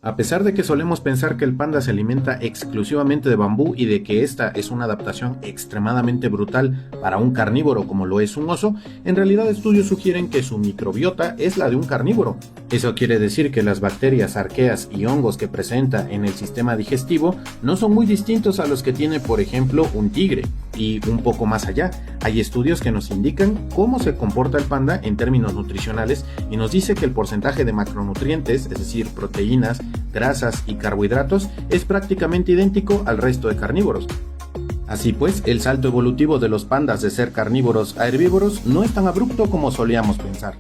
A pesar de que solemos pensar que el panda se alimenta exclusivamente de bambú y de que esta es una adaptación extremadamente brutal para un carnívoro como lo es un oso, en realidad estudios sugieren que su microbiota es la de un carnívoro. Eso quiere decir que las bacterias, arqueas y hongos que presenta en el sistema digestivo no son muy distintos a los que tiene, por ejemplo, un tigre. Y un poco más allá, hay estudios que nos indican cómo se comporta el panda en términos nutricionales y nos dice que el porcentaje de macronutrientes, es decir, proteínas, grasas y carbohidratos, es prácticamente idéntico al resto de carnívoros. Así pues, el salto evolutivo de los pandas de ser carnívoros a herbívoros no es tan abrupto como solíamos pensar.